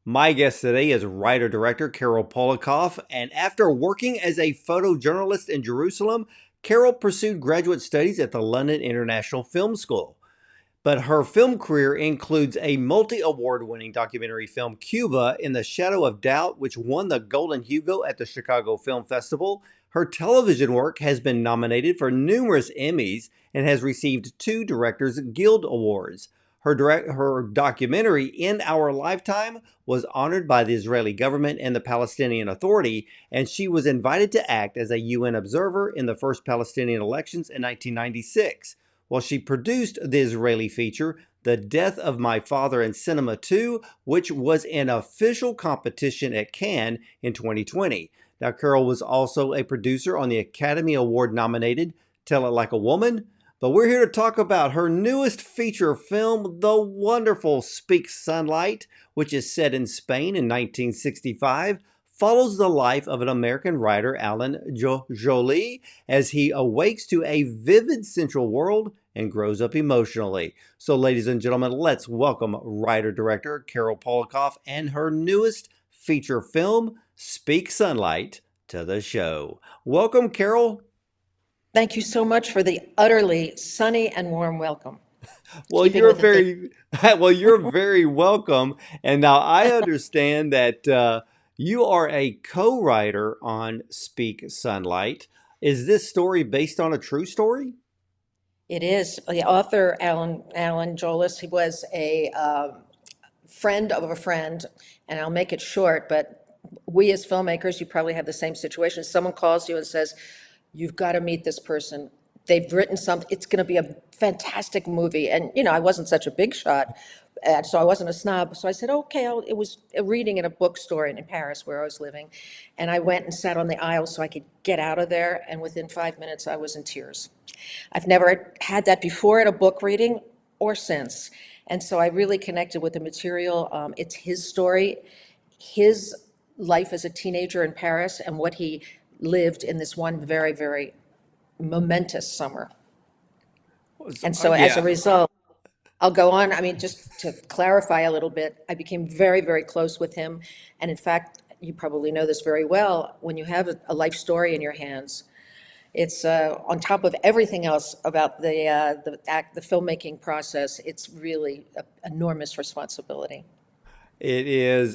My guest today is writer-director Carol Polakoff, and after working as a photojournalist in Jerusalem, Carol pursued graduate studies at the London International Film School. But her film career includes a multi-award winning documentary film, Cuba in the Shadow of Doubt, which won the Golden Hugo at the Chicago Film Festival. Her television work has been nominated for numerous Emmys and has received 2 Directors Guild Awards. Her documentary, In Our Lifetime, was honored by the Israeli government and the Palestinian Authority, and she was invited to act as a UN observer in the first Palestinian elections in 1996. While she produced the Israeli feature, The Death of My Father in Cinema 2, which was an official competition at Cannes in 2020. Now, Carol was also a producer on the Academy Award nominated Tell It Like a Woman. But we're here to talk about her newest feature film, the wonderful Speak Sunlight, which is set in Spain in 1965, follows the life of an American writer, Jolis, as he awakes to a vivid central world and grows up emotionally. So, ladies and gentlemen, let's welcome writer-director Carol Polakoff and her newest feature film, Speak Sunlight, to the show. Welcome, Carol. Thank you so much for the utterly sunny and warm welcome. Well, you're very well. You're very welcome. And now I understand that you are a co-writer on Speak Sunlight. Is this story based on a true story? It is. The author, Alan Jolis, he was a friend of a friend, and I'll make it short, but we as filmmakers, you probably have the same situation. Someone calls you and says, you've got to meet this person. They've written something. It's going to be a fantastic movie. And, you know, I wasn't such a big shot, so I wasn't a snob. So I said, okay, it was a reading in a bookstore in Paris where I was living. And I went and sat on the aisle so I could get out of there. And within 5 minutes, I was in tears. I've never had that before at a book reading or since. And so I really connected with the material. It's his story, his life as a teenager in Paris, and what he lived in this one very, very momentous summer. And so as a result, I'll go on. I mean, just to clarify a little bit, I became very, very close with him. And in fact, you probably know this very well, when you have a life story in your hands, it's on top of everything else about the filmmaking process, it's really an enormous responsibility. It is,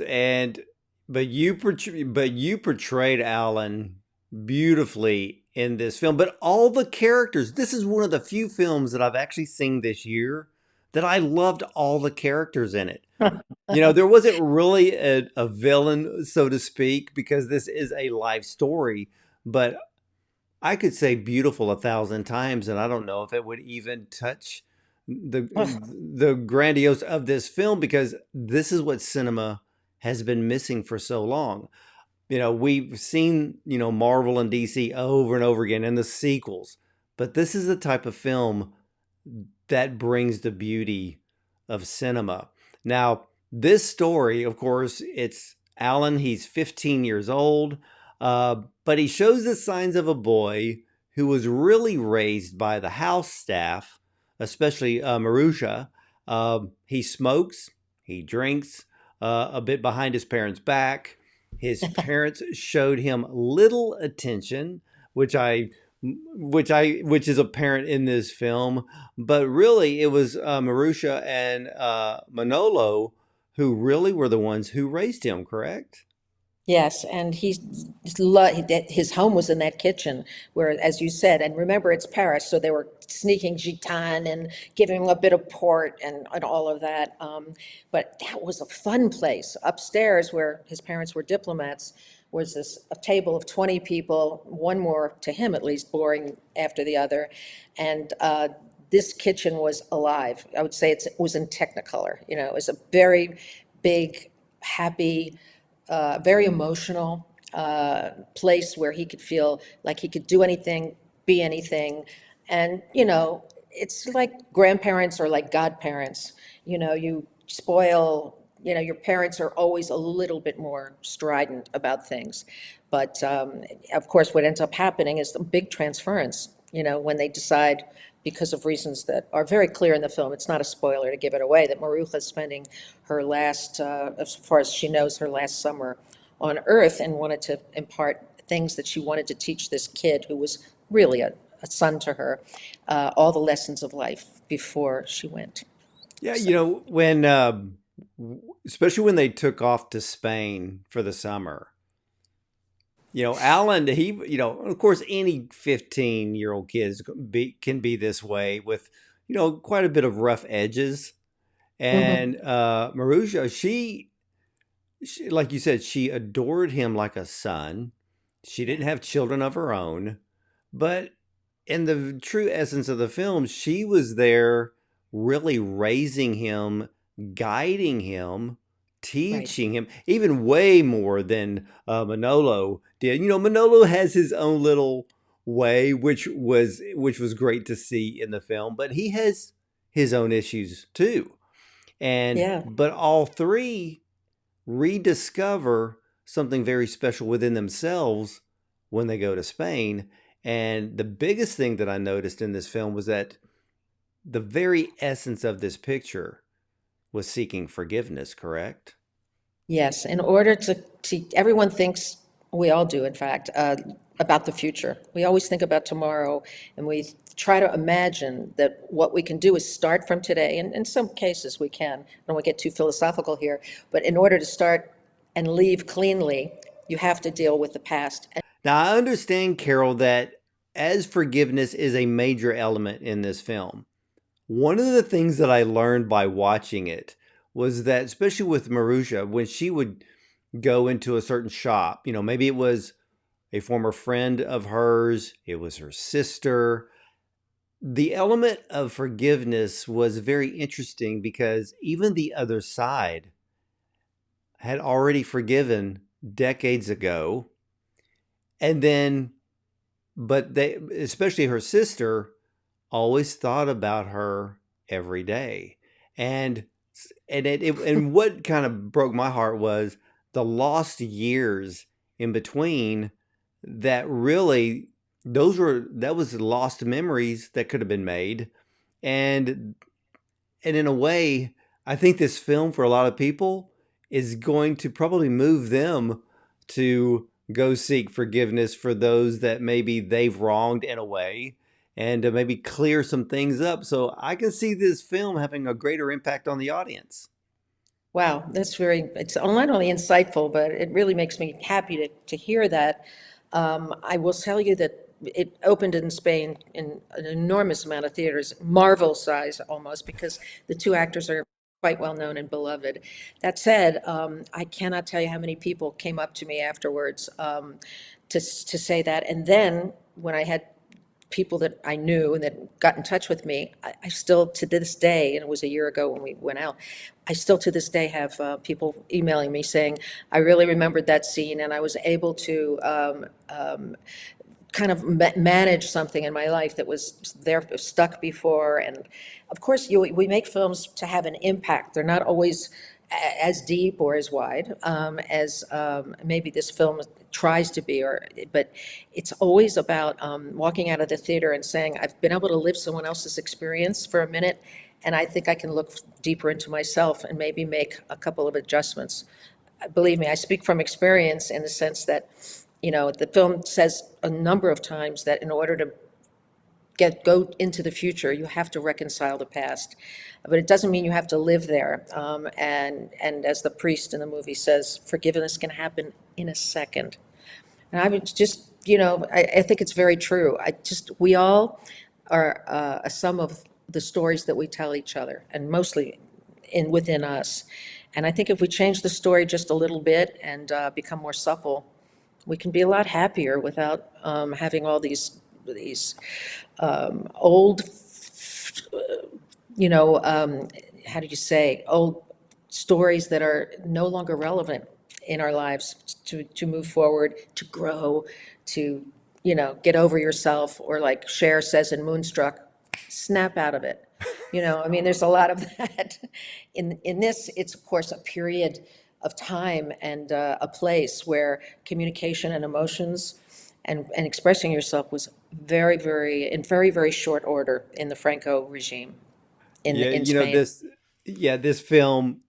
but you portrayed Alan beautifully in this film, but all the characters, this is one of the few films that I've actually seen this year that I loved all the characters in it. You know, there wasn't really a villain, so to speak, because this is a life story, but I could say beautiful 1,000 times, and I don't know if it would even touch the grandiose of this film, because this is what cinema has been missing for so long. You know, we've seen, Marvel and DC over and over again in the sequels, but this is the type of film that brings the beauty of cinema. Now, this story, of course, it's Alan. He's 15 years old, but he shows the signs of a boy who was really raised by the house staff, especially Maruja. He smokes, he drinks, a bit behind his parents' back. His parents showed him little attention, which is apparent in this film. But really, it was Maruja and Manolo who really were the ones who raised him, correct? Yes, and his home was in that kitchen where, as you said, and remember it's Paris, so they were sneaking gitane and giving him a bit of port and all of that. But that was a fun place. Upstairs, where his parents were diplomats, was a table of 20 people, one more, to him at least, boring after the other. And this kitchen was alive. I would say it was in Technicolor. You know, it was a very big, happy, very emotional place where he could feel like he could do anything, be anything. And, it's like grandparents or like godparents. You spoil, your parents are always a little bit more strident about things. But of course, what ends up happening is the big transference, when they decide, because of reasons that are very clear in the film, it's not a spoiler to give it away, that Maruja is spending her last, as far as she knows, her last summer on Earth, and wanted to impart things that she wanted to teach this kid who was really a son to her, all the lessons of life before she went. Yeah, So, when especially when they took off to Spain for the summer. Alan, of course, any 15-year-old kid can be this way with, quite a bit of rough edges. mhm, And Maruja, she, like you said, she adored him like a son. She yeah, didn't have children of her own, but in the true essence of the film, she was there really raising him, guiding him, right. teaching him, even way more than Manolo did. Manolo has his own little way, which was great to see in the film, but he has his own issues too. And Yeah. but all three rediscover something very special within themselves when they go to Spain. And the biggest thing that I noticed in this film was that the very essence of this picture was seeking forgiveness, correct? Yes, in order everyone thinks, we all do, in fact, about the future. We always think about tomorrow, and we try to imagine that what we can do is start from today. And in some cases, we can. I don't want to get too philosophical here, but in order to start and leave cleanly, you have to deal with the past. Now, I understand, Carol, that as forgiveness is a major element in this film, one of the things that I learned by watching it was that, especially with Maruja, when she would go into a certain shop, maybe it was a former friend of hers, it was her sister. The element of forgiveness was very interesting because even the other side had already forgiven decades ago. And then, but they, especially her sister, always thought about her every day. And and what kind of broke my heart was the lost years in between that really that was lost memories that could have been made. And and in a way, I think this film for a lot of people is going to probably move them to go seek forgiveness for those that maybe they've wronged in a way, and to maybe clear some things up. So I can see this film having a greater impact on the audience. Wow, it's not only insightful, but it really makes me happy to hear that. I will tell you that it opened in Spain in an enormous amount of theaters, Marvel size almost, because the two actors are quite well known and beloved. That said, I cannot tell you how many people came up to me afterwards, to say that. And then when I had people that I knew and that got in touch with me, I still to this day, and it was a year ago when we went out, I still to this day have people emailing me saying, I really remembered that scene and I was able to kind of manage something in my life that was there, stuck before. And of course, we make films to have an impact. They're not always as deep or as wide as maybe this film tries to be, but it's always about walking out of the theater and saying, I've been able to live someone else's experience for a minute, and I think I can look deeper into myself and maybe make a couple of adjustments. Believe me, I speak from experience in the sense that, the film says a number of times that in order to go into the future, you have to reconcile the past. But it doesn't mean you have to live there. And as the priest in the movie says, forgiveness can happen in a second. And I would just, I think it's very true. We all are a sum of the stories that we tell each other, and mostly within us. And I think if we change the story just a little bit and become more supple, we can be a lot happier without having all these old, how do you say, old stories that are no longer relevant in our lives to move forward, to grow, to, get over yourself, or like Cher says in Moonstruck, snap out of it. I mean, there's a lot of that. In this, it's of course a period of time and a place where communication and emotions and expressing yourself was in very, very short order in the Franco regime Yeah, in Spain. this film,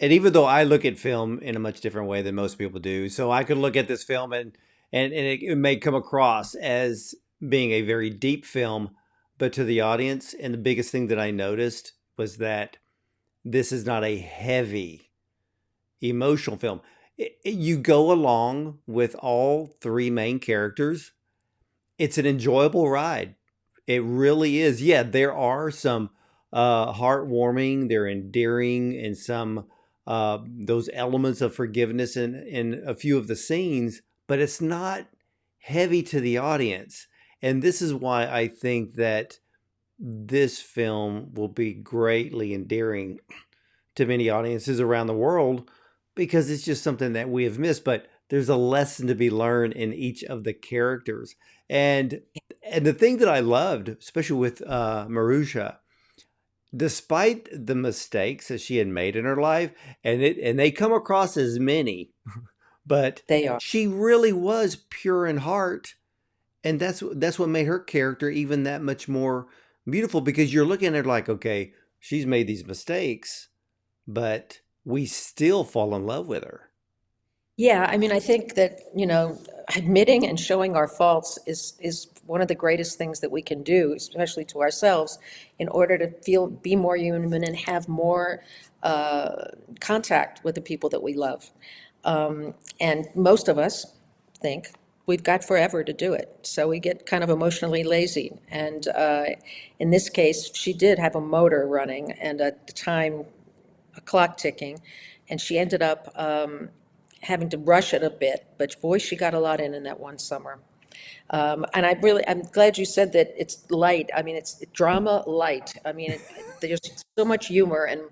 and even though I look at film in a much different way than most people do, so I could look at this film and it may come across as being a very deep film, but to the audience, and the biggest thing that I noticed was that this is not a heavy emotional film. You go along with all three main characters. It's an enjoyable ride. It really is. Yeah, there are some heartwarming, they're endearing, and some those elements of forgiveness in a few of the scenes, but it's not heavy to the audience. And this is why I think that this film will be greatly endearing to many audiences around the world because it's just something that we have missed. But there's a lesson to be learned in each of the characters. And and the thing that I loved, especially with Maruja, despite the mistakes that she had made in her life, and they come across as many, but They are. she really was pure in heart, and that's what made her character even that much more beautiful because you're looking at her like, okay, she's made these mistakes, but we still fall in love with her. Yeah, I mean, I think that, admitting and showing our faults is one of the greatest things that we can do, especially to ourselves, in order to be more human and have more contact with the people that we love. And most of us think we've got forever to do it, so we get kind of emotionally lazy. And in this case, she did have a motor running and at the time a clock ticking, and she ended up having to rush it a bit, but boy, she got a lot in that one summer. And I'm glad you said that it's light. I mean, it's drama light. I mean, there's so much humor, and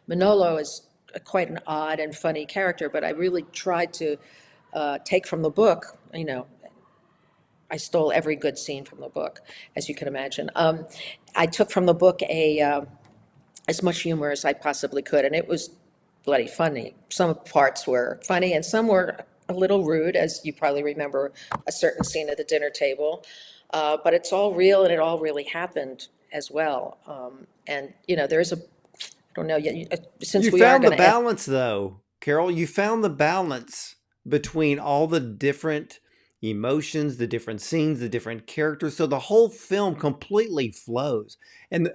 Manolo is quite an odd and funny character, but I really tried to take from the book, I stole every good scene from the book, as you can imagine. I took from the book as much humor as I possibly could, and it was bloody funny. Some parts were funny, and some were a little rude, as you probably remember a certain scene at the dinner table. But it's all real, and it all really happened as well. And there's I don't know, You since we are found the going to end. balance, though, Carol. You found the balance between all the different emotions, the different scenes, the different characters. So the whole film completely flows. And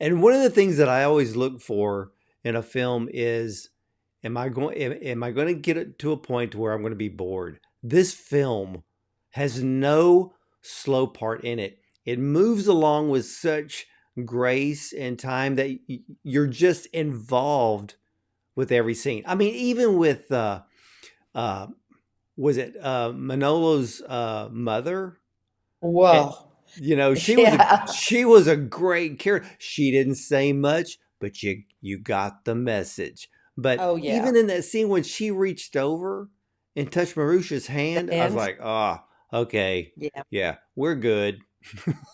and one of the things that I always look for in a film is, am I going to get it to a point where I'm going to be bored? This film has no slow part in it. It moves along with such grace and time that you're just involved with every scene. I mean, even with uh, was it Manolo's mother? And, Whoa. Yeah. she was a great character. She didn't say much, but you got the message. But Oh, yeah. even in that scene when she reached over and touched Marusha's The hand, I was hand. like, oh, okay, Yeah. yeah, we're good.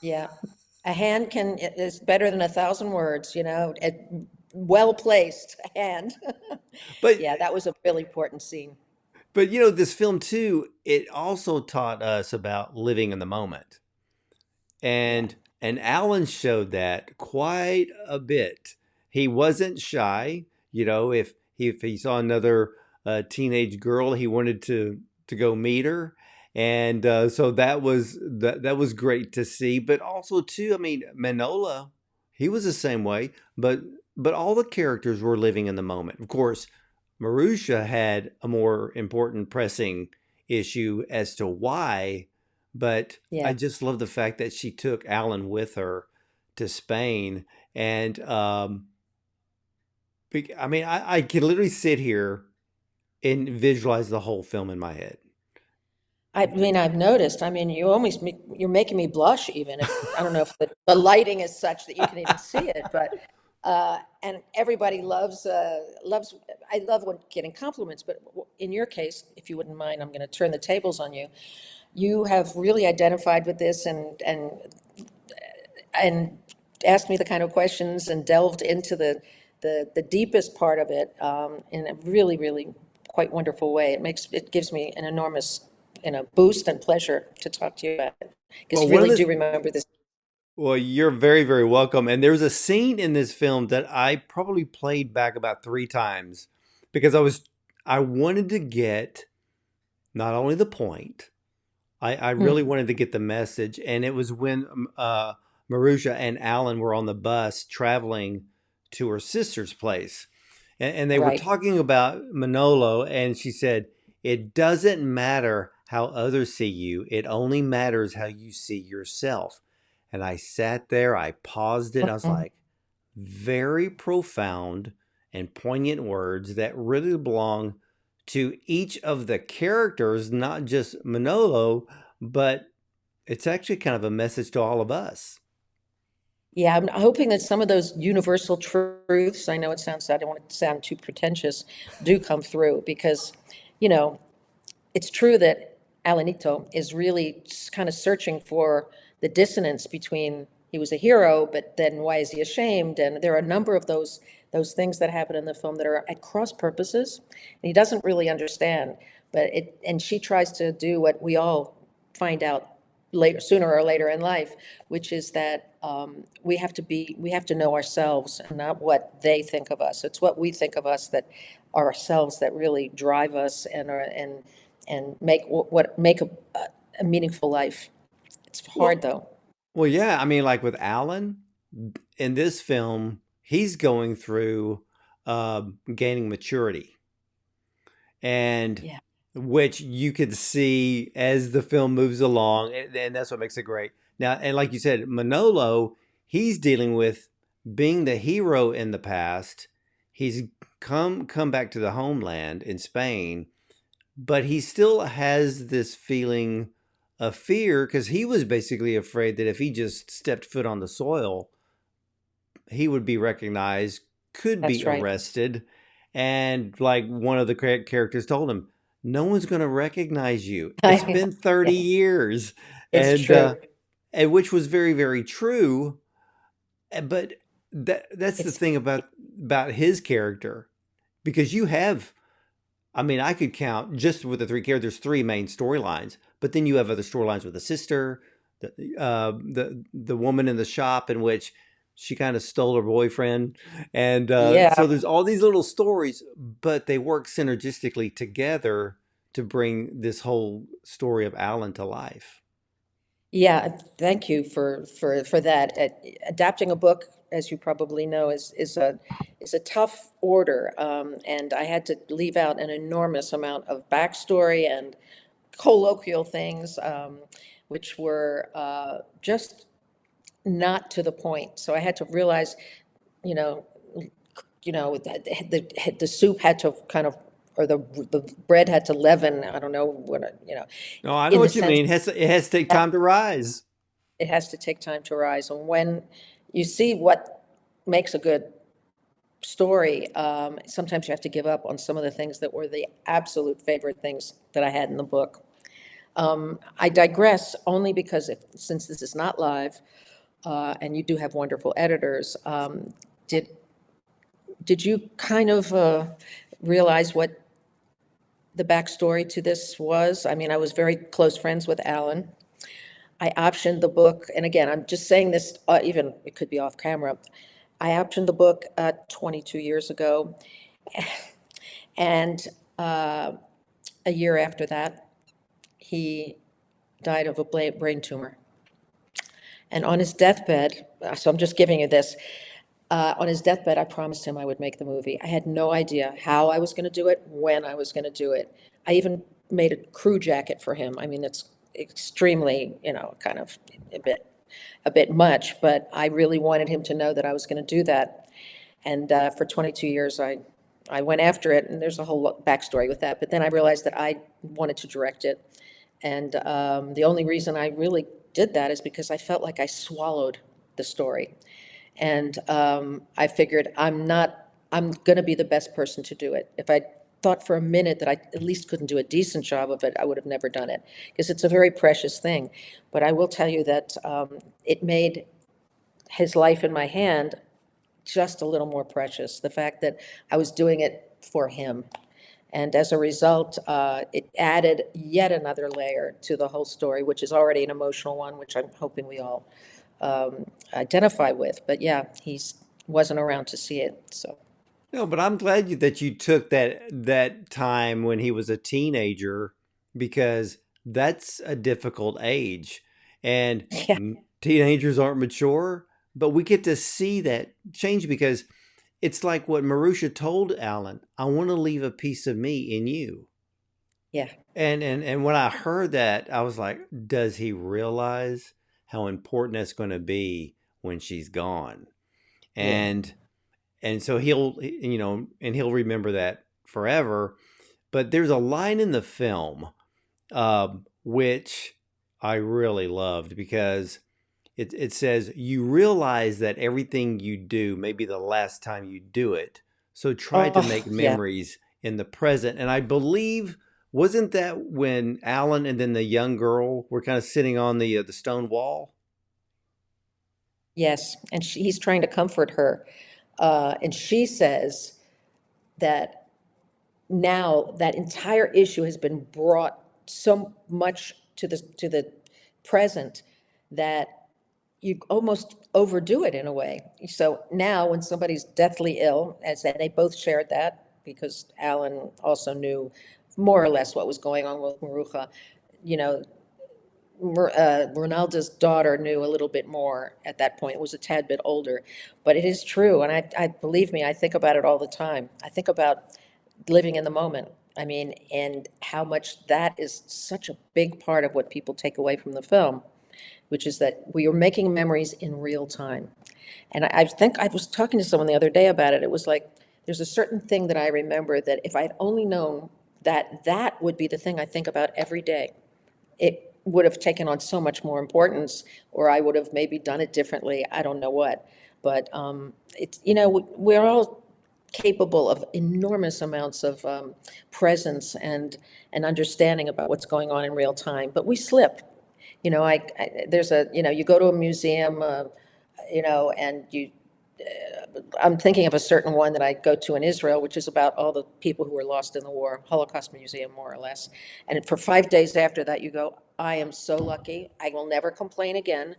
Yeah. A hand is better than 1,000 words, well placed hand. But Yeah, that was a really important scene. this film too, it also taught us about living in the moment. Yeah. And Alan showed that quite a bit. He wasn't shy. If he saw another teenage girl, he wanted to go meet her, and so that was great to see. But also too, I mean, Manola, he was the same way. But all the characters were living in the moment. Of course, Marusha had a more important, pressing issue as to why, but I Yeah. just love the fact that she took Alan with her to Spain. And I mean, I can literally sit here and visualize the whole film in my head. I mean, I've noticed, I mean, you're making me blush even if, I don't know if the lighting is such that you can even see it, but, and everybody I love when getting compliments, but in your case, if you wouldn't mind, I'm going to turn the tables on you. You have really identified with this and and asked me the kind of questions and delved into the deepest part of it in a really, really quite wonderful way. It gives me an enormous, boost and pleasure to talk to you about it. Because Well, you one of really do the remember this. well, you're very, very welcome. And there's a scene in this film that I probably played back about three times because I wanted to get not only the point, I really Mm, wanted to get the message. And it was when Maruja and Alan were on the bus traveling to her sister's place. And they were right. talking about Manolo, and she said, "It doesn't matter how others see you, it only matters how you see yourself." And I sat there, I paused it, and I was Mhm. like, very profound and poignant words that really belong to each of the characters, not just Manolo, but it's actually kind of a message to all of us. Yeah, I'm hoping that some of those universal truths, I know I don't want it to sound too pretentious, do come through because, you know, it's true that Alanito is really kind of searching for the dissonance between he was a hero, but then why is he ashamed? And there are a number of those things that happen in the film that are at cross purposes, and he doesn't really understand. And she tries to do what we all find out later, sooner or later in life, which is that we have to know ourselves and not what they think of us. It's what we think of us that are ourselves that really drive us and make what make a meaningful life. It's hard Well, though. well, yeah. I mean, like with Alan in this film, he's going through gaining maturity, and Yeah. which you could see as the film moves along, and that's what makes it great. Now, and like you said, Manolo, he's dealing with being the hero in the past. He's come back to the homeland in Spain, but he still has this feeling of fear because he was basically afraid that if he just stepped foot on the soil, he would be recognized, could be That's right. arrested, and like one of the characters told him, "No one's going to recognize you. It's been 30 Yeah, years," it's and true. which was very, very true. But that's the It's thing about his character because you have, I mean, I could count just with the three characters, three main storylines, but then you have other storylines with the sister, the woman in the shop in which she kind of stole her boyfriend, and so yeah, there's all these little stories, but they work synergistically together to bring this whole story of Alan to life. yeah. Thank you for that. Adapting a book, as you probably know, is a tough order, and I had to leave out an enormous amount of backstory and colloquial things, which were just not to the point. So I had to realize, you know, the soup had to kind of, or the bread had to leaven. I don't know No, I know in the what you sense mean. It has to take time to rise. it has to take time to rise. And when you see what makes a good story, sometimes you have to give up on some of the things that were the absolute favorite things that I had in the book. I digress only because since this is not live, and you do have wonderful editors, did did you kind of realize what the backstory to this was? I mean, I was very close friends with Alan. I optioned the book, and again, I'm just saying this, even it could be off camera. I optioned the book 22 years ago, and a year after that, he died of a brain tumor. And on his deathbed, so I'm just giving you this, on his deathbed, I promised him I would make the movie. I had no idea how I was going to do it, when I was going to do it. I even made a crew jacket for him. I mean, it's extremely, kind of a bit, a bit much, but I really wanted him to know that I was going to do that. And for 22 years, I went after it, and there's a whole backstory with that. But then I realized that I wanted to direct it. And the only reason I really did that is because I felt like I swallowed the story. And I figured I'm going to be the best person to do it. If I thought for a minute that I at least couldn't do a decent job of it, I would have never done it because it's a very precious thing. But I will tell you that it made his life in my hand just a little more precious. The fact that I was doing it for him. And as a result, it added yet another layer to the whole story, which is already an emotional one, which I'm hoping we all identify with. But yeah, he's wasn't around to see it. So No, but I'm glad that you took that time when he was a teenager, because that's a difficult age, and yeah, teenagers aren't mature, but we get to see that change because it's like what Marusha told Alan, I want to leave a piece of me in you. yeah, And when I heard that, I was like, does he realize how important that's going to be when she's gone? yeah. And so he'll remember that forever. But there's a line in the film, which I really loved, because it says, you realize that everything you do may be the last time you do it, so try to make Oh, yeah. memories in the present. And I believe, wasn't that when Alan and then the young girl were kind of sitting on the stone wall? Yes. And he's trying to comfort her. And she says that now that entire issue has been brought so much to the present that you almost overdo it in a way. So now when somebody's deathly ill, as they both shared that, because Alan also knew more or less what was going on with Maruja, you know, Ronaldo's daughter knew a little bit more at that point. It was a tad bit older, but it is true. And I believe me, I think about it all the time. I think about living in the moment. I mean, and how much that is such a big part of what people take away from the film, which is that we are making memories in real time. And I think I was talking to someone the other day about it. It was like, there's a certain thing that I remember that if I'd only known that that would be the thing I think about every day, it would have taken on so much more importance, or I would have maybe done it differently. I don't know what. But it's, we're all capable of enormous amounts of presence and understanding about what's going on in real time, but we slip. There's you go to a museum, and I'm thinking of a certain one that I go to in Israel, which is about all the people who were lost in the war, Holocaust Museum, more or less. And for 5 days after that, you go, I am so lucky. I will never complain again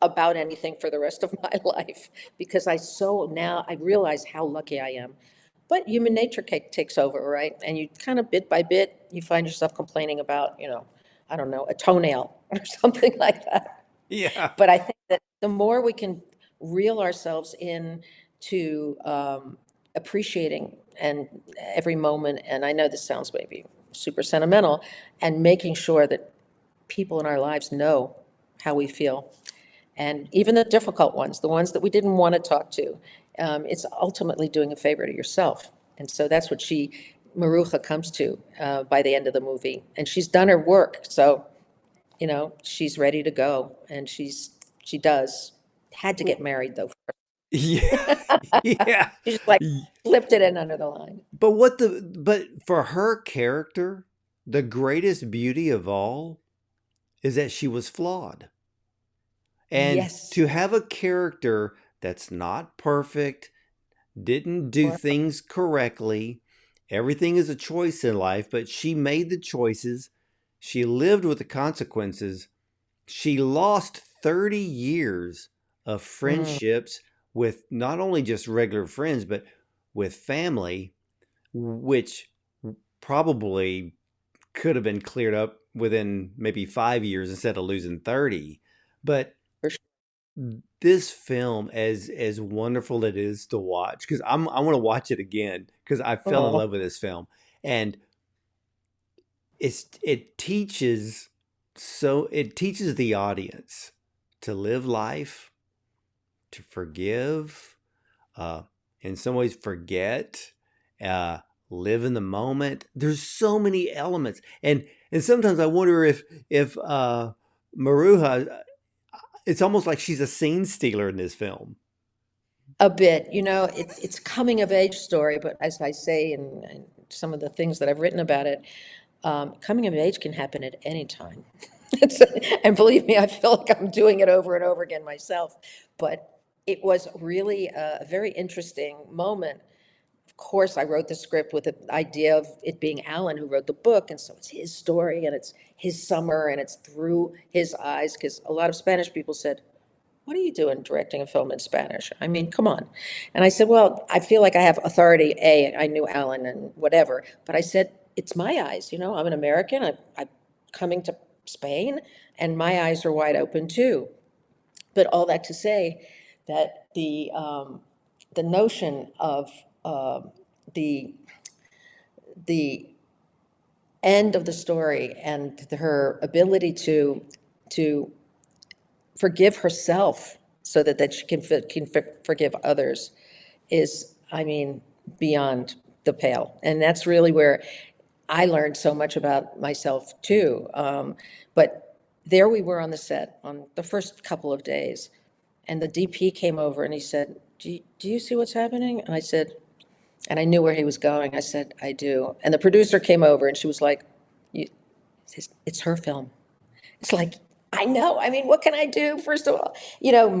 about anything for the rest of my life, because now I realize how lucky I am. But human nature takes over, right? And you kind of bit by bit, you find yourself complaining about, I don't know, a toenail or something like that. Yeah. But I think that the more we can reel ourselves in to appreciating and every moment, and I know this sounds maybe super sentimental, and making sure that people in our lives know how we feel. And even the difficult ones, the ones that we didn't want to talk to, it's ultimately doing a favor to yourself. And so that's what Maruja comes to by the end of the movie. And she's done her work. So she's ready to go, and she does. Had to get married though. Yeah. Yeah. She just like slipped it in under the line. But for her character, the greatest beauty of all is that she was flawed. And Yes. to have a character that's not perfect, didn't do Or- things correctly, everything is a choice in life, but she made the choices. She lived with the consequences. She lost 30 years of Mm, friendships with not only just regular friends, but with family, which probably could have been cleared up within maybe 5 years instead of losing 30. But for sure. this film, as wonderful it is to watch, because I want to watch it again because I fell in Oh, love with this film. And it teaches the audience to live life, to forgive, uh, in some ways forget, uh, live in the moment. There's so many elements, and sometimes I wonder if Maruja, it's almost like she's a scene stealer in this film. a bit. It's a coming of age story, but as I say in some of the things that I've written about it, coming of age can happen at any time. It's, and believe me, I feel like I'm doing it over and over again myself. But it was really a very interesting moment. Of course, I wrote the script with the idea of it being Alan who wrote the book, and so it's his story, and it's his summer, and it's through his eyes, because a lot of Spanish people said, what are you doing directing a film in Spanish? I mean, come on. And I said, well, I feel like I have authority. I knew Alan and whatever, but I said, it's my eyes, I'm an American, I'm coming to Spain, and my eyes are wide open too. But all that to say that the notion of the the end of the story and her ability to forgive herself so that she can forgive others is, I mean, beyond the pale. And that's really where I learned so much about myself too. But there we were on the set on the first couple of days, and the DP came over and he said, do you see what's happening? And I said, and I knew where he was going. I said, I do. And the producer came over and she was like, you, it's her film. It's like, I know. I mean, what can I do? First of all,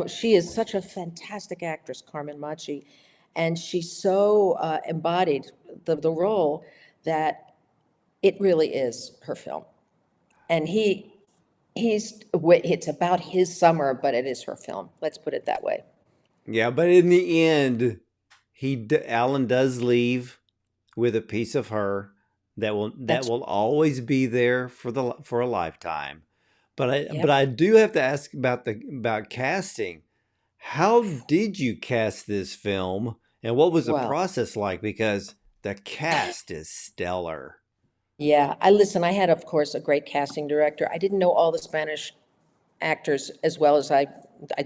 she is such a fantastic actress, Carmen Machi, and she so embodied the role that it really is her film. And it's about his summer, but it is her film. Let's put it that way. Yeah, but in the end, Alan does leave with a piece of her that That's, will always be there for a lifetime. But yep. I do have to ask about casting. How did you cast this film, and what was the Well, process like? Because the cast is stellar. yeah, I had, of course, a great casting director. I didn't know all the Spanish actors as well as I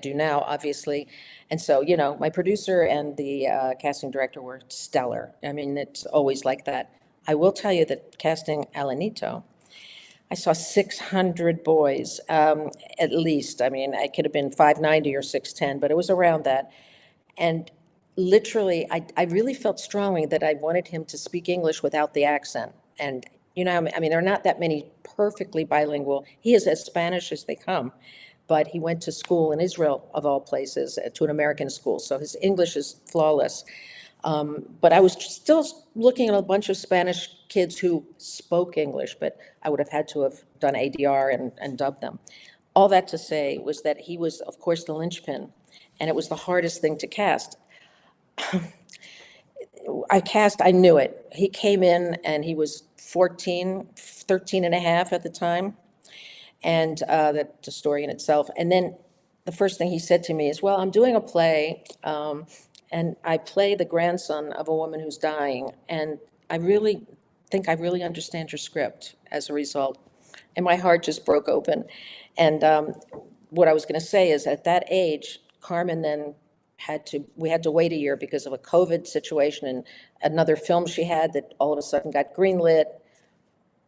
do now, obviously. And so, my producer and the casting director were stellar. I mean, it's always like that. I will tell you that casting Alanito, I saw 600 boys, at least. I mean, I could have been 590 or 6'10", but it was around that. And literally, I really felt strongly that I wanted him to speak English without the accent. And, I mean, there are not that many perfectly bilingual. He is as Spanish as they come, but he went to school in Israel, of all places, to an American school. So his English is flawless. But I was still looking at a bunch of Spanish kids who spoke English, but I would have had to have done ADR and dubbed them. All that to say was that he was, of course, the linchpin, and it was the hardest thing to cast. I knew it. He came in and he was 14, 13 and a half at the time, and that's a story in itself. And then the first thing he said to me is, well, I'm doing a play, and I play the grandson of a woman who's dying, and I really think I really understand your script as a result. And my heart just broke open. And what I was going to say is, at that age, Carmen then we had to wait a year because of a COVID situation and another film she had that all of a sudden got greenlit.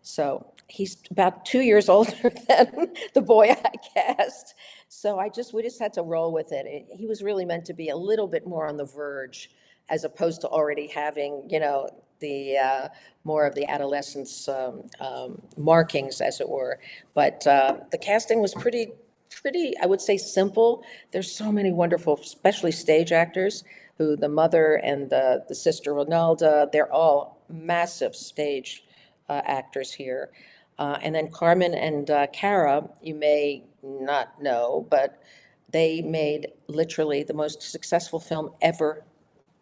So he's about 2 years older than the boy I cast. So we just had to roll with it. He was really meant to be a little bit more on the verge, as opposed to already having, the more of the adolescence markings, as it were. But the casting was pretty, I would say, simple. There's so many wonderful, especially stage actors, who the mother and the sister Ronalda, they're all massive stage actors here. And then Carmen and Cara, you may not know, but they made literally the most successful film ever,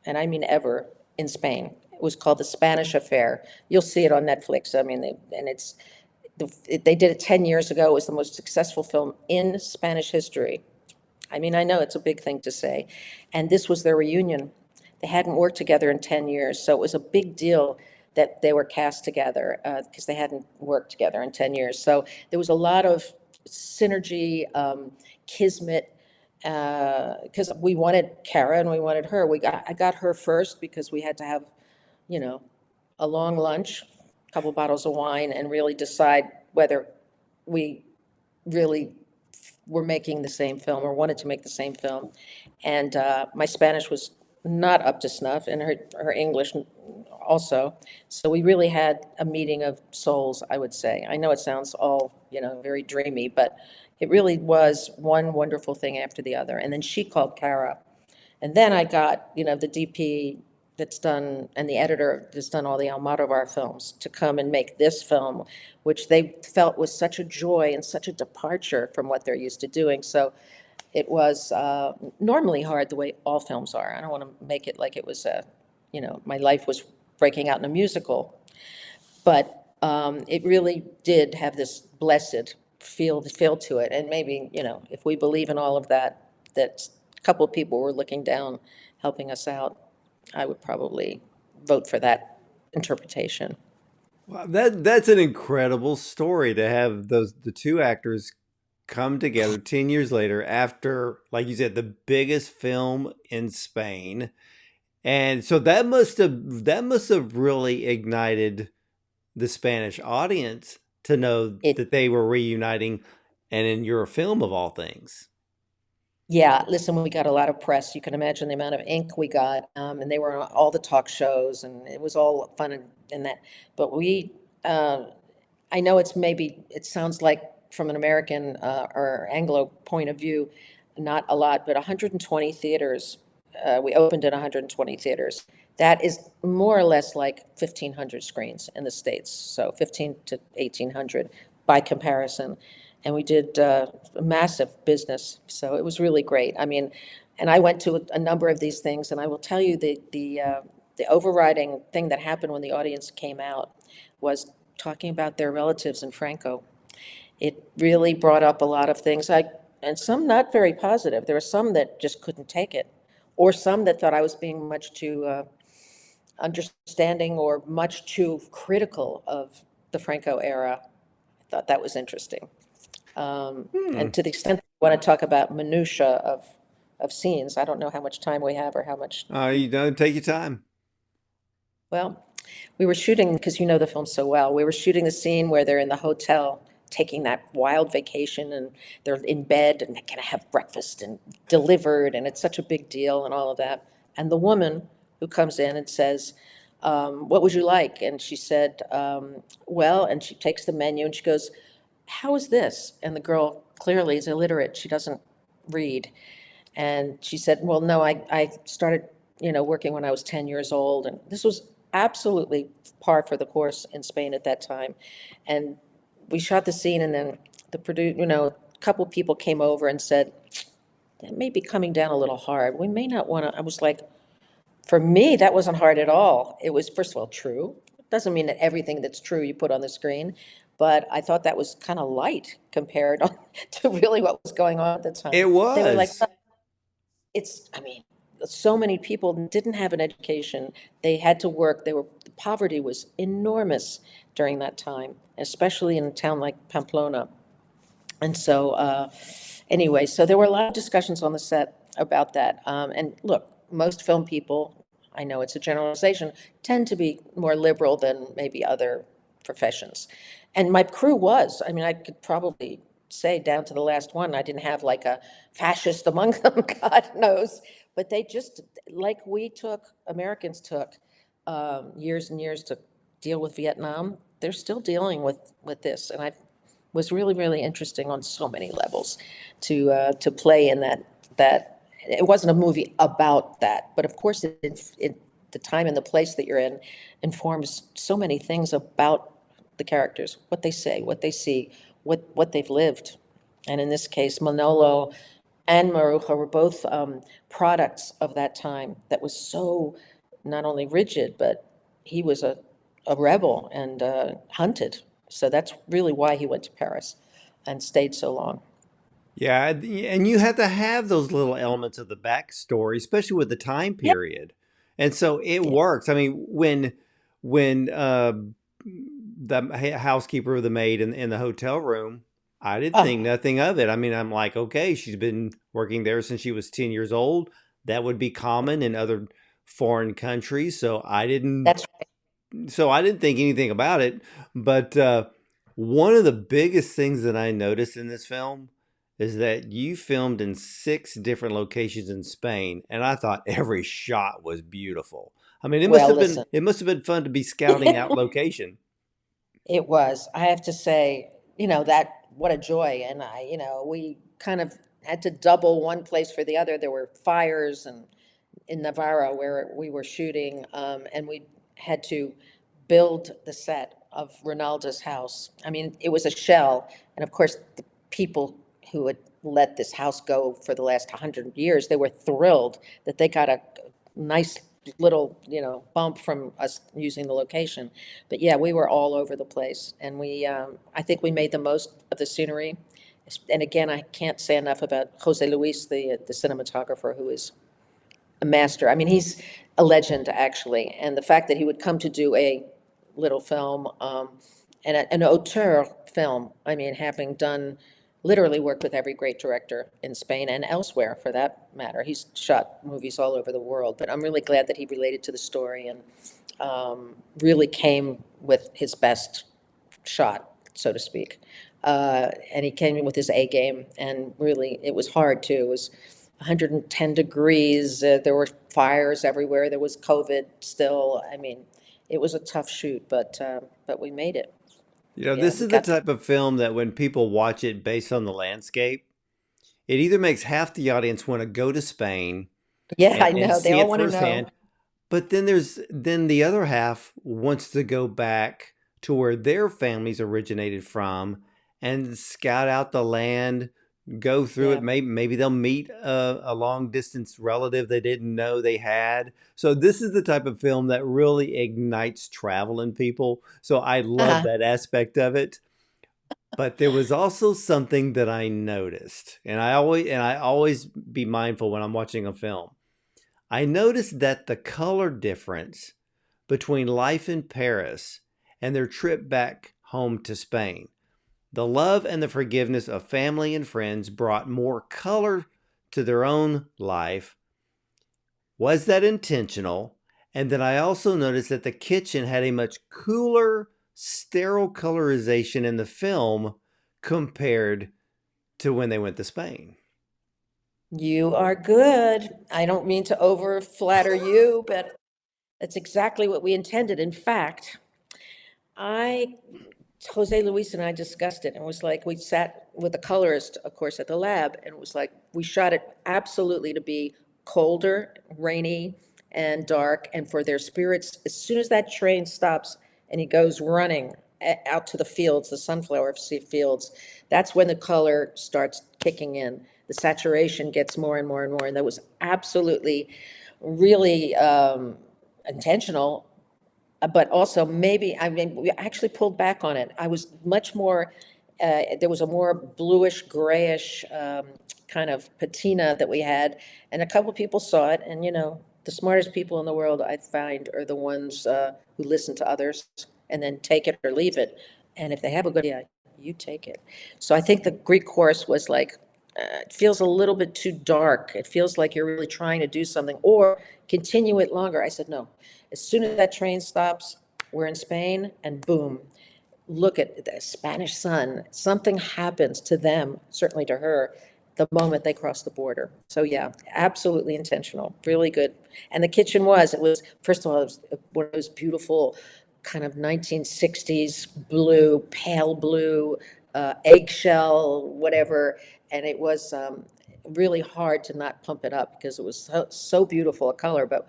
and I mean ever, in Spain. It was called The Spanish Affair. You'll see it on Netflix. I mean, they did it 10 years ago. It was the most successful film in Spanish history. I mean, I know it's a big thing to say. And this was their reunion. They hadn't worked together in 10 years, so it was a big deal that they were cast together, because they hadn't worked together in 10 years. So there was a lot of synergy, kismet, because we wanted Kara and we wanted her. I got her first because we had to have, you know, a long lunch, a couple bottles of wine, and really decide whether we really were making the same film or wanted to make the same film. And my Spanish was not up to snuff, and her English also. So we really had a meeting of souls, I would say. I know it sounds all, very dreamy, but it really was one wonderful thing after the other. And then she called Cara And then I got, the DP that's done, and the editor that's done all the Almodovar films to come and make this film, which they felt was such a joy and such a departure from what they're used to doing. So it was normally hard the way all films are. I don't want to make it like it was my life was breaking out in a musical, but it really did have this blessed feel to it. And maybe, if we believe in all of that, that a couple of people were looking down, helping us out, I would probably vote for that interpretation. Wow, that's an incredible story to have the two actors come together 10 years later after, like you said, the biggest film in Spain. And so that must have really ignited the Spanish audience to know It that they were reuniting and in your film of all things. Yeah, listen, we got a lot of press. You can imagine the amount of ink we got, and they were on all the talk shows, and it was all fun and that. But I know it sounds like from an American or Anglo point of view, not a lot, but 120 theaters. We opened in 120 theaters. That is more or less like 1,500 screens in the States, so 15 to 1,800 by comparison. And we did a massive business, so it was really great. I mean, and I went to a number of these things, and I will tell you the overriding thing that happened when the audience came out was talking about their relatives in Franco. It really brought up a lot of things, and some not very positive. There were some that just couldn't take it, or some that thought I was being much too understanding or much too critical of the Franco era. I thought that was interesting. Hmm. And to the extent you want to talk about minutia of scenes, I don't know how much time we have or how much, You don't take your time. well, we were shooting, because you know the film so well, we were shooting the scene where they're in the hotel taking that wild vacation, and they're in bed and they're going to have breakfast and delivered, and it's such a big deal and all of that. And the woman who comes in and says, what would you like? And she said, well, and she takes the menu and she goes, how is this? And the girl clearly is illiterate. She doesn't read. And she said, well, no, I started, working when I was 10 years old. And this was absolutely par for the course in Spain at that time. And we shot the scene, and then a couple people came over and said, that may be coming down a little hard. We may not want to. I was like, for me, that wasn't hard at all. It was, first of all, true. Doesn't mean that everything that's true you put on the screen, but I thought that was kind of light compared to really what was going on at the time. It They were like, was. "Well, I mean, so many people didn't have an education. They had to work. The poverty was enormous during that time, especially in a town like Pamplona. And so, anyway, so there were a lot of discussions on the set about that. And look, most film people, I know it's a generalization, tend to be more liberal than maybe other professions. And my crew was, I mean, I could probably say down to the last one, I didn't have like a fascist among them, God knows. But they just, like Americans took years and years to deal with Vietnam, they're still dealing with this. And I was really, really interesting on so many levels to play in that. It wasn't a movie about that, but of course, the time and the place that you're in informs so many things about the characters, what they say, what they see, what they've lived. And in this case, Manolo and Maruja were both products of that time that was so not only rigid, but he was a rebel and hunted. So that's really why he went to Paris and stayed so long. Yeah, and you have to have those little elements of the backstory, especially with the time Yep. period. And so it Yeah. works. I mean, when the housekeeper or the maid in the hotel room, I didn't think Oh, nothing of it. I mean, I'm like, okay, she's been working there since she was 10 years old. That would be common in other foreign countries. that's So I didn't think anything about it. But one of the biggest things that I noticed in this film is that you filmed in 6 different locations in Spain, and I thought every shot was beautiful. I mean, well, listen. it must have been fun to be scouting out location. It was. I have to say, that what a joy. And we kind of had to double one place for the other. There were fires and in Navarro where we were shooting, and we had to build the set of Ronaldo's house. I mean, it was a shell, and of course, the people who had let this house go for the last 100 years, they were thrilled that they got a nice little, bump from us using the location. But yeah, we were all over the place, and I think we made the most of the scenery. And again, I can't say enough about Jose Luis, the cinematographer, who is a master. I mean, he's a legend, actually. And the fact that he would come to do a little film, and an auteur film, I mean, having done, literally worked with every great director in Spain and elsewhere for that matter. He's shot movies all over the world, but I'm really glad that he related to the story and really came with his best shot, so to speak. And he came in with his A game, and really, it was hard too. It was 110 degrees. There were fires everywhere. There was COVID still. I mean, it was a tough shoot, but we made it. Yeah, This we is the got to. type of film that when people watch it based on the landscape, it either makes half the audience want to go to Spain Yeah, I and know. They see all it want to know. firsthand, but then the other half wants to go back to where their families originated from and scout out the land, go through it. Yeah. Maybe they'll meet a long distance relative they didn't know they had. So this is the type of film that really ignites travel in people. So I love Uh-huh. that aspect of it. But there was also something that I noticed, and I always be mindful when I'm watching a film. I noticed that the color difference between life in Paris and their trip back home to Spain, the love and the forgiveness of family and friends brought more color to their own life. Was that intentional? And then I also noticed that the kitchen had a much cooler, sterile colorization in the film compared to when they went to Spain. You are good. I don't mean to over flatter you, but that's exactly what we intended. In fact, I Jose Luis and I discussed it, and it was like, we sat with the colorist, of course, at the lab, and it was like, we shot it absolutely to be colder, rainy, and dark, and for their spirits, as soon as that train stops and he goes running out to the fields, the sunflower fields, that's when the color starts kicking in. The saturation gets more and more and more, and that was absolutely, really intentional, but also maybe, I mean, we actually pulled back on it. I was much more, there was a more bluish, grayish kind of patina that we had, and a couple of people saw it, and the smartest people in the world, I find, are the ones who listen to others and then take it or leave it. And if they have a good idea, you take it. So I think the Greek chorus was like, it feels a little bit too dark. It feels like you're really trying to do something, or continue it longer. I said, no. As soon as that train stops, we're in Spain, and boom, look at the Spanish sun. Something happens to them, certainly to her, the moment they cross the border. So yeah, absolutely intentional, really good. And the kitchen it was, first of all, it was one of those beautiful kind of 1960s blue, pale blue, eggshell, whatever. And it was really hard to not pump it up because it was so beautiful a color, but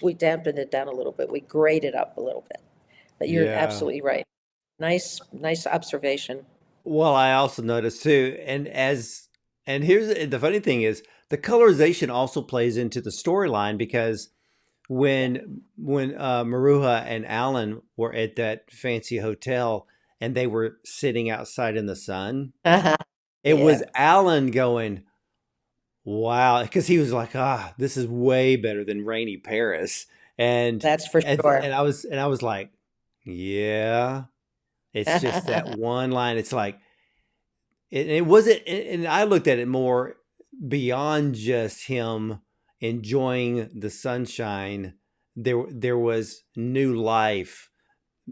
we dampened it down a little bit. We graded up a little bit. But you're Yeah. absolutely right. Nice, nice observation. Well, I also noticed too, and here's the funny thing is the colorization also plays into the storyline because Yeah. when Maruja and Alan were at that fancy hotel and they were sitting outside in the sun, Uh-huh. it was Yeah, Alan going, "Wow," because he was like, "Ah, this is way better than rainy Paris," and that's for and sure. and I was like, "Yeah." It's just that one line. It's like it wasn't, and I looked at it more beyond just him enjoying the sunshine. There was new life.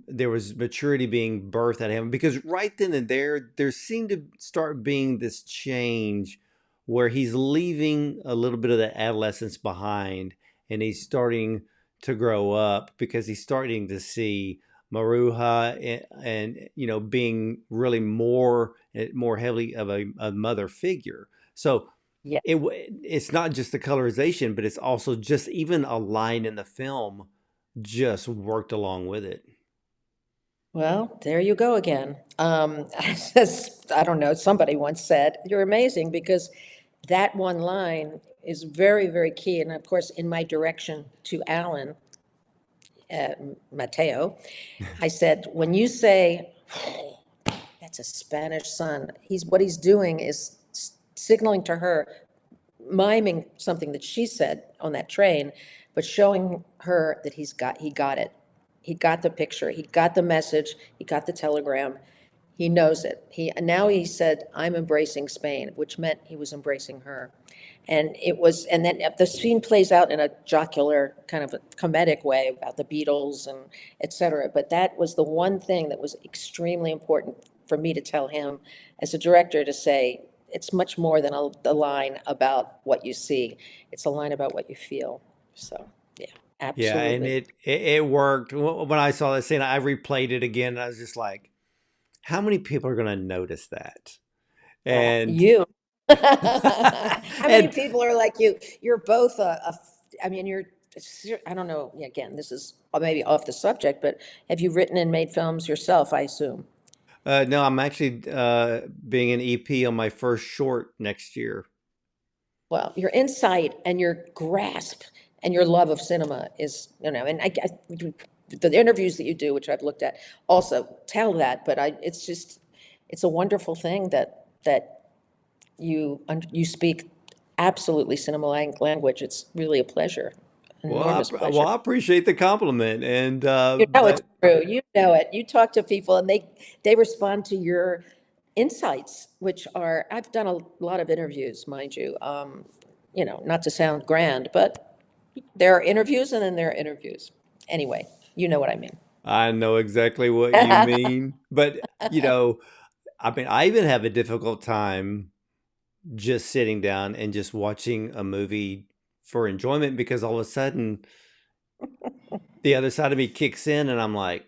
There was maturity being birthed out of him because right then and there seemed to start being this change where he's leaving a little bit of the adolescence behind and he's starting to grow up because he's starting to see Maruja and being really more heavily of a mother figure. So Yeah. It's not just the colorization, but it's also just even a line in the film just worked along with it. Well, there you go again. I don't know, somebody once said, you're amazing because that one line is very, very key. And of course, in my direction to Alan, Mateo, I said, when you say, that's a Spanish son, what he's doing is signaling to her, miming something that she said on that train, but showing her that he got it. He got the picture, he got the message, he got the telegram. He knows it. Now he said, I'm embracing Spain, which meant he was embracing her. And then the scene plays out in a jocular, kind of a comedic way about the Beatles and et cetera. But that was the one thing that was extremely important for me to tell him as a director, to say, it's much more than a line about what you see. It's a line about what you feel. So, yeah, Yeah, and absolutely. it worked. When I saw that scene, I replayed it again, and I was just like, how many people are going to notice that? And You. How many and people are like you? You're both I mean, I don't know, yeah, again, this is maybe off the subject, but have you written and made films yourself, I assume? no, I'm actually being an EP on my first short next year. Well, your insight and your grasp and your love of cinema is, and the interviews that you do, which I've looked at, also tell that, but it's just, it's a wonderful thing that you speak absolutely cinema language. It's really a pleasure, an enormous Well, pleasure. I appreciate the compliment, and You know it's but true. You know it. You talk to people and they respond to your insights, which are, I've done a lot of interviews, mind you. Not to sound grand, but there are interviews and then there are interviews. Anyway, you know what I mean. I know exactly what you mean. But I mean, I even have a difficult time just sitting down and just watching a movie for enjoyment because all of a sudden the other side of me kicks in and I'm like,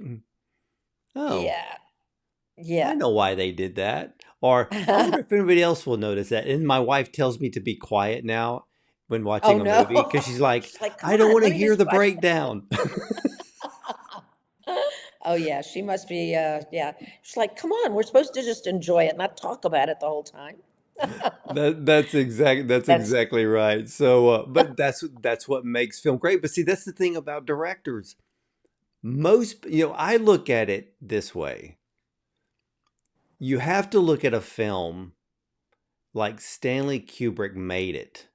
oh, Yeah, I yeah. know why they did that. Or I wonder if anybody else will notice that. And my wife tells me to be quiet now when Oh, watching a movie because no. she's like, She's like, come I don't on, want to let me hear just the watch. breakdown. Oh, yeah, she must be, yeah. She's like, come on, we're supposed to just enjoy it, not talk about it the whole time. That's That's, exactly right. So, but that's what makes film great. But see, that's the thing about directors. Most, I look at it this way. You have to look at a film like Stanley Kubrick made it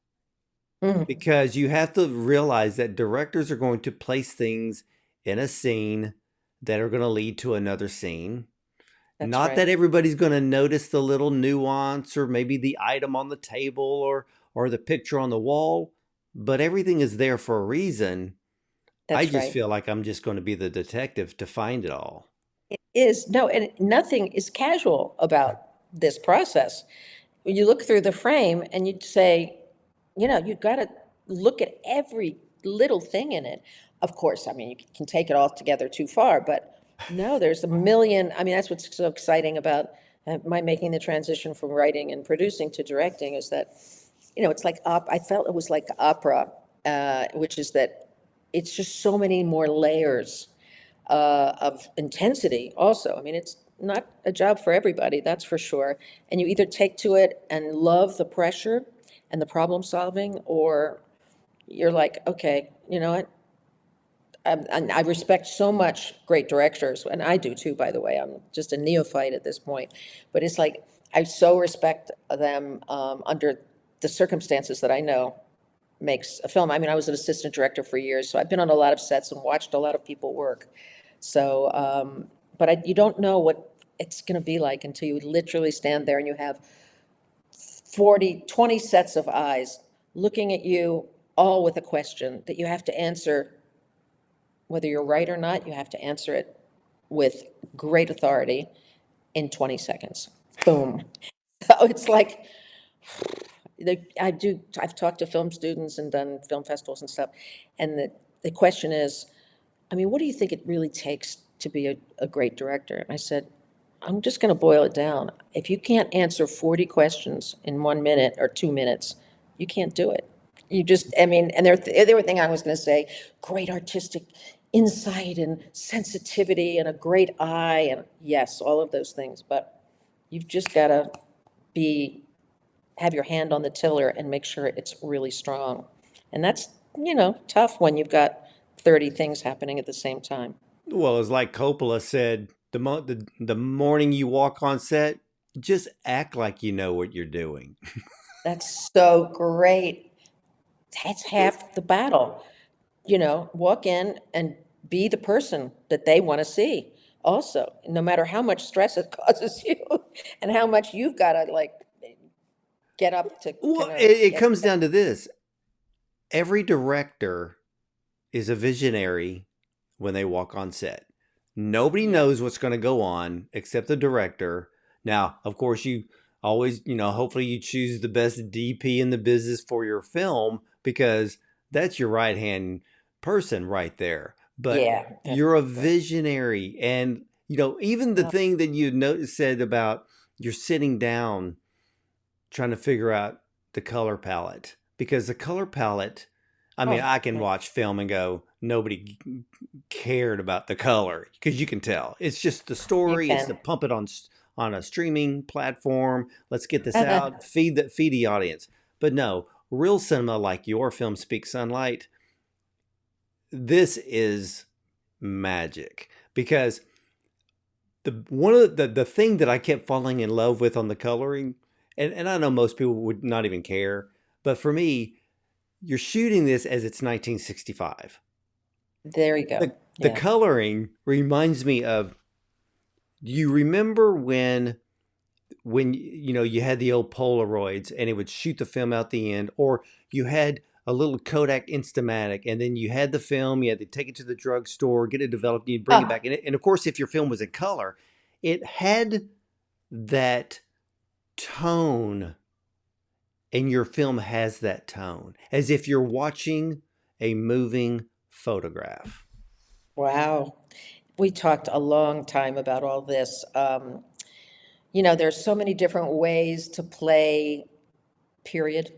mm, because you have to realize that directors are going to place things in a scene that are going to lead to another scene. that's Not right. that everybody's going to notice the little nuance or maybe the item on the table or the picture on the wall, but everything is there for a reason. I That's just right. feel like I'm just going to be the detective to find it all. It is, no, and nothing is casual about this process. You look through the frame and you'd say, you've got to look at every little thing in it. Of course, I mean, you can take it all together too far, but no, there's a million. I mean, that's what's so exciting about my making the transition from writing and producing to directing, is that, it's like I felt it was like opera, which is that it's just so many more layers of intensity also. I mean, it's not a job for everybody, that's for sure. And you either take to it and love the pressure and the problem solving, or you're like, okay, you know what? And I respect so much great directors, and I do too, by the way. I'm just a neophyte at this point. But it's like, I so respect them under the circumstances that I know makes a film. I mean, I was an assistant director for years, so I've been on a lot of sets and watched a lot of people work. So, but you don't know what it's going to be like until you literally stand there and you have 40, 20 sets of eyes looking at you, all with a question that you have to answer. Whether you're right or not, you have to answer it with great authority in 20 seconds. Boom. So it's like, I've talked to film students and done film festivals and stuff, and the question is, I mean, what do you think it really takes to be a great director? And I said, I'm just going to boil it down. If you can't answer 40 questions in 1 minute or 2 minutes, You can't do it. You just, I mean, and the other thing I was going to say, great artistic insight and sensitivity and a great eye, and yes, all of those things, but you've just got to be, have your hand on the tiller and make sure it's really strong. And that's, tough when you've got 30 things happening at the same time. Well, it's like Coppola said, the morning you walk on set, just act like you know what you're doing. That's so great. That's half the battle. Walk in and be the person that they want to see. Also, no matter how much stress it causes you and how much you've got to like get up to Well, kind of it get comes down to this. Every director is a visionary when they walk on set. Nobody yeah, knows what's going to go on except the director. Now, of course, you always, hopefully you choose the best DP in the business for your film because that's your right hand person right there. But yeah, that's you're a right. visionary. And, even the Uh, thing that you said about you're sitting down trying to figure out the color palette because the color palette, I mean, oh, I can watch film and go, nobody cared about the color because you can tell it's just the you story. It's to can. pump it on a streaming platform. Let's get this out, feed the audience. But no, real cinema like your film Speak Sunlight, this is magic because the one of the thing that I kept falling in love with on the coloring, and I know most people would not even care, but for me, you're shooting this as it's 1965. There you The go. the Yeah. coloring reminds me of, do you remember when you had the old Polaroids and it would shoot the film out the end, or you had a little Kodak Instamatic and then you had the film, you had to take it to the drugstore, get it developed, and you'd bring it Oh, back. And of course, if your film was in color, it had that tone, and your film has that tone as if you're watching a moving photograph. wow. We talked a long time about all this. There's so many different ways to play period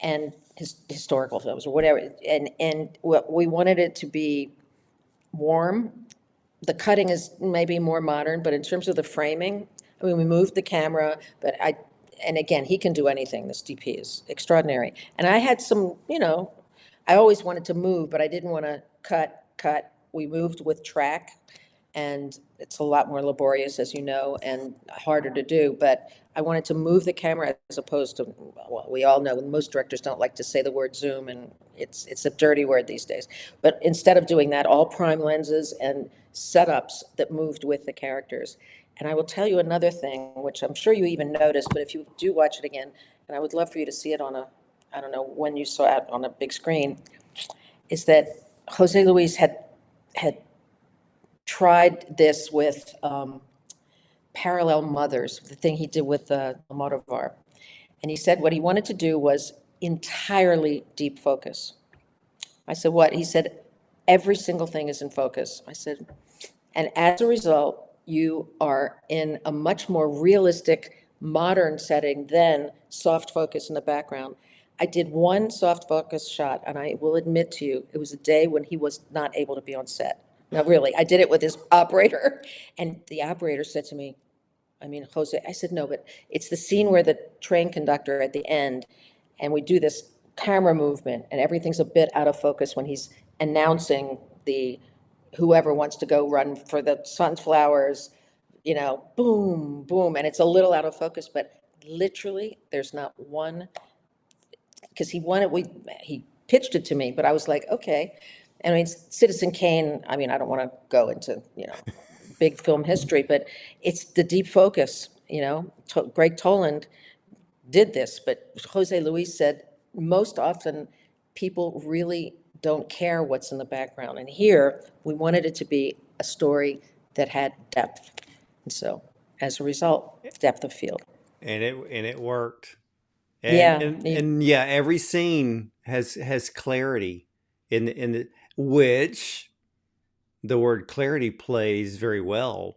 and historical films or whatever. And what we wanted it to be warm. The cutting is maybe more modern, but in terms of the framing, I mean, we moved the camera, but and again, he can do anything. This DP is extraordinary. And I had some, I always wanted to move, but I didn't want to cut. We moved with track, and it's a lot more laborious, as you know, and harder to do. But I wanted to move the camera as opposed to, well, we all know most directors don't like to say the word zoom, and it's a dirty word these days. But instead of doing that, all prime lenses and setups that moved with the characters. And I will tell you another thing, which I'm sure you even noticed, but if you do watch it again, and I would love for you to see it on a, I don't know when you saw it on a big screen, is that Jose Luis had tried this with Parallel Mothers, the thing he did with Almodovar. And he said what he wanted to do was entirely deep focus. I said, what? He said, every single thing is in focus. I said, and as a result, you are in a much more realistic, modern setting than soft focus in the background. I did one soft focus shot, and I will admit to you, it was a day when he was not able to be on set. No, really, I did it with his operator, and the operator said to me, I mean, Jose, I said, no, but it's the scene where the train conductor at the end, and we do this camera movement, and everything's a bit out of focus when he's announcing the, whoever wants to go run for the sunflowers, boom, boom, and it's a little out of focus, but literally, there's not one, because he pitched it to me, but I was like, okay. I mean, Citizen Kane, I mean, I don't want to go into, big film history, but it's the deep focus, Greg Toland did this, but Jose Luis said, most often, people really don't care what's in the background. And here, we wanted it to be a story that had depth. And so, as a result, depth of field. And it worked. And Yeah, and and yeah, every scene has clarity in the which the word clarity plays very well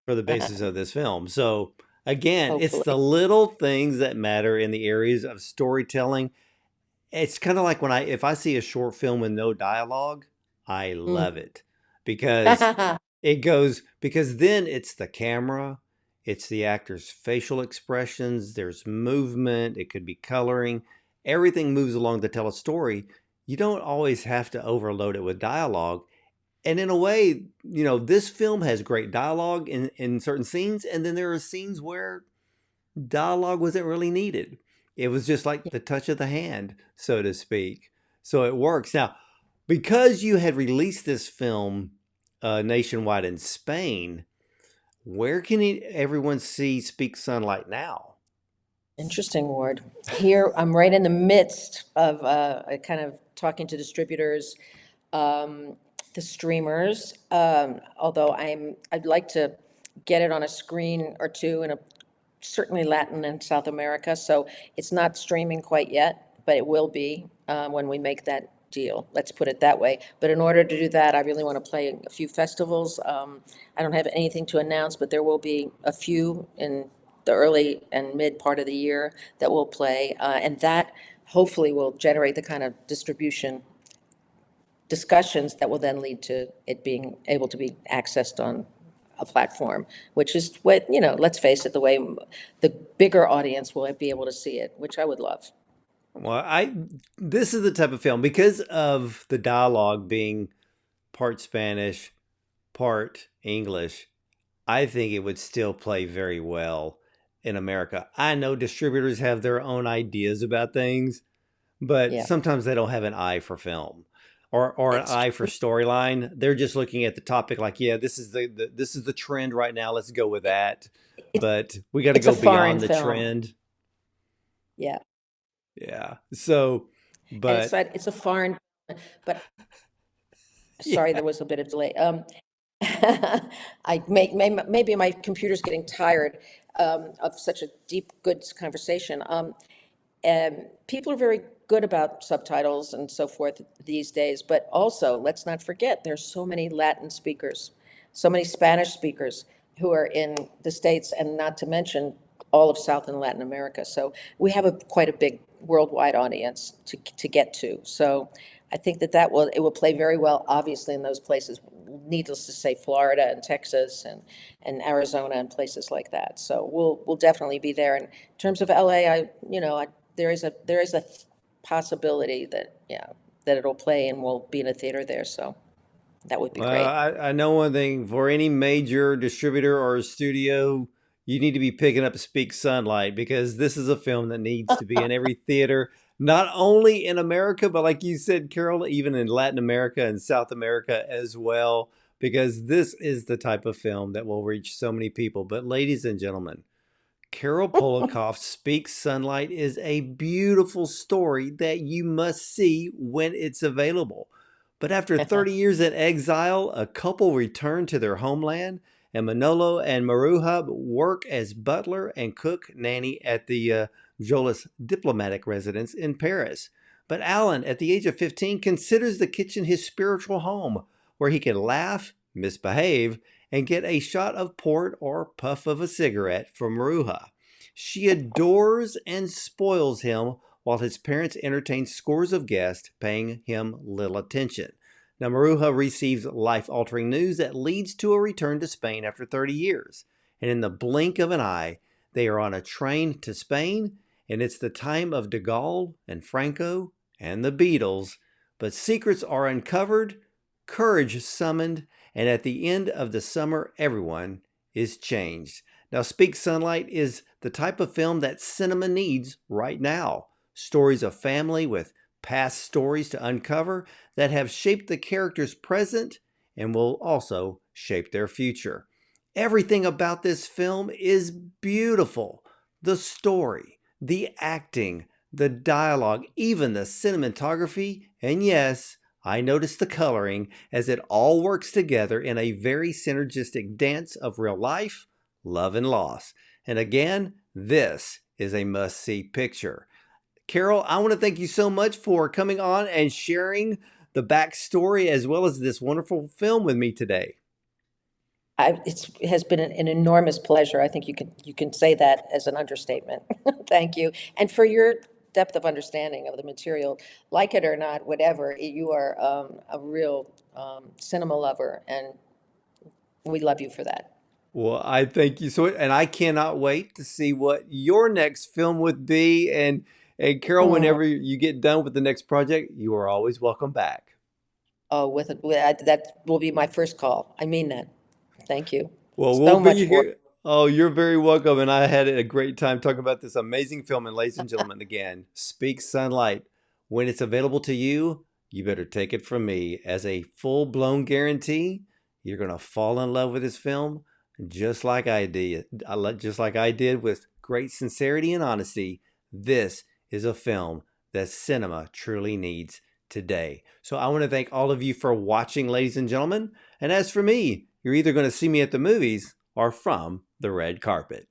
for the basis of this film. So Again, it's the hopefully. little things that matter in the areas of storytelling. It's kind of like when if I see a short film with no dialogue, I Mm. love it because because then it's the camera, it's the actor's facial expressions, there's movement, it could be coloring. Everything moves along to tell a story. You don't always have to overload it with dialogue. And in a way, this film has great dialogue in certain scenes, and then there are scenes where dialogue wasn't really needed. It was just like the touch of the hand, so to speak. So it works. Now, because you had released this film nationwide in Spain, where can everyone see Speak Sunlight now? Interesting, Ward. Here, I'm right in the midst of kind of talking to distributors, um, the streamers. Although I'd like to get it on a screen or two in certainly Latin and South America. So it's not streaming quite yet, but it will be when we make that deal. Let's put it that way. But in order to do that, I really want to play a few festivals. I don't have anything to announce, but there will be a few in the early and mid part of the year that will play, and that hopefully will generate the kind of distribution discussions that will then lead to it being able to be accessed on a platform, which is what, let's face it, the way the bigger audience will be able to see it, which I would love. Well, this is the type of film because of the dialogue being part Spanish, part English. I think it would still play very well in America. I know distributors have their own ideas about things, but Yeah, sometimes they don't have an eye for film or an it's eye for storyline. They're just looking at the topic like, yeah, this is this is the trend right now. Let's go with that. it's But we got to it's a go foreign beyond the film. trend. Yeah, Yeah. So, and but it's a foreign, but sorry, yeah. there was a bit of delay. Maybe my computer's getting tired of such a deep, good conversation. And people are very good about subtitles and so forth these days, but also, let's not forget, there's so many Latin speakers, so many Spanish speakers who are in the States, and not to mention all of South and Latin America. So we have quite a big worldwide audience to get to. So I think it will play very well, obviously, in those places. Needless to say, Florida and Texas and Arizona and places like that. So we'll definitely be there. And in terms of LA, there is a possibility that, yeah, that it'll play and we'll be in a theater there. So that would be Well, great. I know one thing for any major distributor or studio, you need to be picking up Speak Sunlight because this is a film that needs to be in every theater, not only in America, but like you said, Carol, even in Latin America and South America as well, because this is the type of film that will reach so many people. But, ladies and gentlemen, Carol Polakoff's Speak Sunlight is a beautiful story that you must see when it's available. But after 30 years in exile, a couple return to their homeland, and Manolo and Maruja work as butler and cook nanny at the Jolis diplomatic residence in Paris. But Alan, at the age of 15, considers the kitchen his spiritual home, where he can laugh, misbehave, and get a shot of port or puff of a cigarette from Maruja. She adores and spoils him while his parents entertain scores of guests, paying him little attention. Now, Maruja receives life altering news that leads to a return to Spain after 30 years. And in the blink of an eye, they are on a train to Spain, and it's the time of de Gaulle and Franco and the Beatles. But secrets are uncovered, courage summoned, and at the end of the summer, everyone is changed. Now, Speak Sunlight is the type of film that cinema needs right now. Stories of family with past stories to uncover that have shaped the characters' present and will also shape their future. Everything about this film is beautiful. The story, the acting, the dialogue, even the cinematography, and yes, I noticed the coloring as it all works together in a very synergistic dance of real life, love, and loss. And again, this is a must see picture. Carol, I want to thank you so much for coming on and sharing the backstory as well as this wonderful film with me today. It has been an enormous pleasure. I think you can say that as an understatement. Thank you. And for your depth of understanding of the material, like it or not, whatever, you are a real cinema lover, and we love you for that. Well, I thank you so much, and I cannot wait to see what your next film would be. And Carol, Hmm. whenever you get done with the next project, you are always welcome back. Oh, that will be my first call. I mean that. Thank you Well, we'll so much be for. here. Oh, you're very welcome. And I had a great time talking about this amazing film. And ladies and gentlemen, again, Speak Sunlight. When it's available to you, you better take it from me as a full blown guarantee. You're going to fall in love with this film just like I did. Just like I did with great sincerity and honesty. This is a film that cinema truly needs today. So I want to thank all of you for watching, ladies and gentlemen. And as for me, you're either going to see me at the movies or from the red carpet.